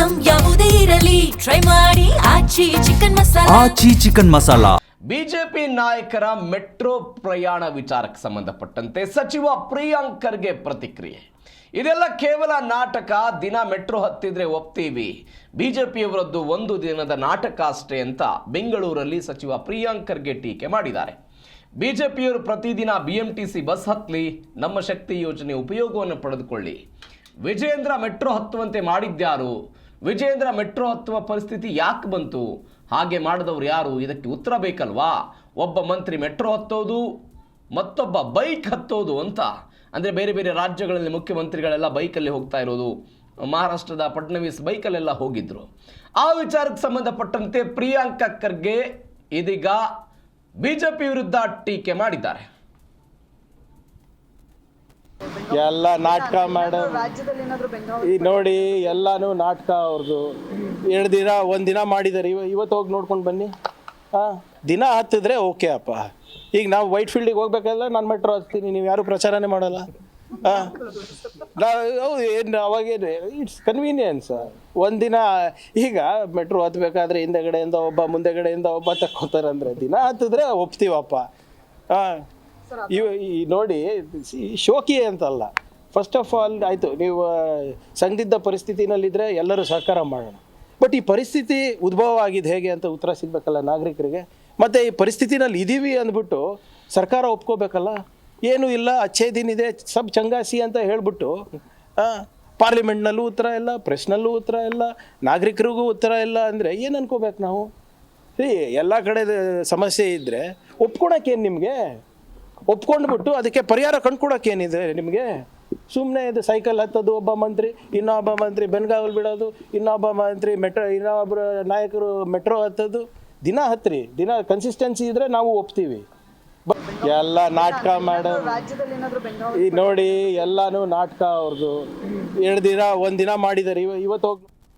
Item ಯಾವುದೇ ಇರಲಿ try ಮಾಡಿ ಆಚಿ ಚಿಕನ್ ಮಸಾಲಾ. ಬಿಜೆಪಿ ನಾಯಕರ ಮೆಟ್ರೋ ಪ್ರಯಾಣ ವಿಚಾರಕ್ಕೆ ಸಂಬಂಧಪಟ್ಟಂತೆ ಸಚಿವ ಪ್ರಿಯಾಂಕ್ ಖರ್ಗೆ ಪ್ರತಿಕ್ರಿಯೆ. ಇದೆಲ್ಲ ಕೇವಲ ನಾಟಕ, ದಿನ ಮೆಟ್ರೋ ಹತ್ತಿದ್ರೆ ಒಪ್ತೀವಿ, ಬಿಜೆಪಿಯವರದ್ದು ಒಂದು ದಿನದ ನಾಟಕ ಅಷ್ಟೇ ಅಂತ ಬೆಂಗಳೂರಲ್ಲಿ ಸಚಿವ ಪ್ರಿಯಾಂಕ್ ಖರ್ಗೆ ಟೀಕೆ ಮಾಡಿದ್ದಾರೆ. ಬಿಜೆಪಿಯವರು ಪ್ರತಿದಿನ ಬಿಎಂಟಿಸಿ ಬಸ್ ಹತ್ತಲಿ, ನಮ್ಮ ಶಕ್ತಿ ಯೋಜನೆ ಉಪಯೋಗವನ್ನು ಪಡೆದುಕೊಳ್ಳಿ. ವಿಜಯೇಂದ್ರ ಮೆಟ್ರೋ ಹತ್ತುವಂತೆ ಮಾಡಿದ್ಯಾರು? ವಿಜಯೇಂದ್ರ ಮೆಟ್ರೋ ಹತ್ತುವ ಪರಿಸ್ಥಿತಿ ಯಾಕೆ ಬಂತು? ಹಾಗೆ ಮಾಡಿದವರು ಯಾರು? ಇದಕ್ಕೆ ಉತ್ತರ ಬೇಕಲ್ವಾ? ಒಬ್ಬ ಮಂತ್ರಿ ಮೆಟ್ರೋ ಹತ್ತೋದು, ಮತ್ತೊಬ್ಬ ಬೈಕ್ ಹತ್ತೋದು ಅಂತ. ಅಂದರೆ ಬೇರೆ ಬೇರೆ ರಾಜ್ಯಗಳಲ್ಲಿ ಮುಖ್ಯಮಂತ್ರಿಗಳೆಲ್ಲ ಬೈಕಲ್ಲಿ ಹೋಗ್ತಾ ಇರೋದು. ಮಹಾರಾಷ್ಟ್ರದ ಫಡ್ನವೀಸ್ ಬೈಕಲ್ಲೆಲ್ಲ ಹೋಗಿದ್ರು. ಆ ವಿಚಾರಕ್ಕೆ ಸಂಬಂಧಪಟ್ಟಂತೆ ಪ್ರಿಯಾಂಕ್ ಖರ್ಗೆ ಇದೀಗ ಬಿಜೆಪಿ ವಿರುದ್ಧ ಟೀಕೆ ಮಾಡಿದ್ದಾರೆ. ಎಲ್ಲ ನಾಟಕ ಮಾಡೋದು ನೋಡಿ, ಎಲ್ಲಾನು ನಾಟಕ ಅವ್ರದ್ದು. 2 ದಿನ 1 ದಿನ ಮಾಡಿದ್ದಾರೆ, ಇವತ್ತು ಹೋಗಿ ನೋಡ್ಕೊಂಡು ಬನ್ನಿ. ದಿನ ಹತ್ತಿದ್ರೆ ಓಕೆ ಅಪ್ಪ. ಈಗ ನಾವು ವೈಟ್ ಫೀಲ್ಡಿಗೆ ಹೋಗ್ಬೇಕಲ್ಲ, ನಾನು ಮೆಟ್ರೋ ಹತ್ತೀನಿ, ನೀವು ಯಾರು ಪ್ರಚಾರನೇ ಮಾಡಲ್ಲ. ಹೌದು, ಏನು ಅವಾಗೇನು ಇಟ್ಸ್ ಕನ್ವೀನಿಯನ್ಸ್. 1 ದಿನ ಈಗ ಮೆಟ್ರೋ ಹತ್ಬೇಕಾದ್ರೆ ಹಿಂದೆಗಡೆಯಿಂದ ಒಬ್ಬ ಮುಂದೆಗಡೆಯಿಂದ ಒಬ್ಬ ತಕ್ಕೋತಾರೆ ಅಂದರೆ ದಿನ ಹತ್ತಿದ್ರೆ ಒಪ್ತೀವಪ್ಪ. ನೋಡಿ, ಶೋಕಿ ಅಂತಲ್ಲ. ಫಸ್ಟ್ ಆಫ್ ಆಲ್ ಆಯಿತು, ನೀವು ಸಂದಿಗ್ಧ ಪರಿಸ್ಥಿತಿನಲ್ಲಿದ್ದರೆ ಎಲ್ಲರೂ ಸಹಕಾರ ಮಾಡೋಣ. ಬಟ್ ಈ ಪರಿಸ್ಥಿತಿ ಉದ್ಭವ ಆಗಿದೆ ಹೇಗೆ ಅಂತ ಉತ್ತರ ಸಿಗಬೇಕಲ್ಲ ನಾಗರಿಕರಿಗೆ. ಮತ್ತು ಈ ಪರಿಸ್ಥಿತಿನಲ್ಲಿ ಇದ್ದೀವಿ ಅಂದ್ಬಿಟ್ಟು ಸರ್ಕಾರ ಒಪ್ಕೋಬೇಕಲ್ಲ. ಏನೂ ಇಲ್ಲ, ಅಚ್ಚೇ ದಿನ ಇದೆ, ಸಬ್ ಚಂಗಾಸಿ ಅಂತ ಹೇಳ್ಬಿಟ್ಟು ಪಾರ್ಲಿಮೆಂಟ್ನಲ್ಲೂ ಉತ್ತರ ಇಲ್ಲ, ಪ್ರೆಸ್ನಲ್ಲೂ ಉತ್ತರ ಇಲ್ಲ, ನಾಗರಿಕರಿಗೂ ಉತ್ತರ ಇಲ್ಲ ಅಂದರೆ ಏನು ಅನ್ಕೋಬೇಕು ನಾವು? ಎಲ್ಲ ಕಡೆ ಸಮಸ್ಯೆ ಇದ್ದರೆ ಒಪ್ಕೊಳಕ್ಕೇನು ನಿಮಗೆ? ಒಪ್ಕೊಂಡ್ಬಿಟ್ಟು ಅದಕ್ಕೆ ಪರಿಹಾರ ಕಂಡುಕೊಡೋಕ್ಕೇನಿದೆ ನಿಮಗೆ? ಸುಮ್ಮನೆ ಇದು ಸೈಕಲ್ ಹತ್ತೋದು ಒಬ್ಬ ಮಂತ್ರಿ, ಇನ್ನೊಬ್ಬ ಮಂತ್ರಿ ಬೆನ್ಗಾವಲು ಬಿಡೋದು, ಇನ್ನೊಬ್ಬ ಮಂತ್ರಿ ಇನ್ನೊಬ್ಬರು ನಾಯಕರು ಮೆಟ್ರೋ ಹತ್ತೋದು. ದಿನ ಹತ್ತಿರಿ, ದಿನ ಕನ್ಸಿಸ್ಟೆನ್ಸಿ ಇದ್ದರೆ ನಾವು ಒಪ್ತೀವಿ. ಎಲ್ಲ ನಾಟಕ ಮಾಡೋದು ನೋಡಿ, ಎಲ್ಲಾನು ನಾಟಕ ಅವ್ರದ್ದು. 2 ದಿನ 1 ದಿನ ಮಾಡಿದ್ದಾರೆ, ಇವತ್ತು ಹೋಗಿ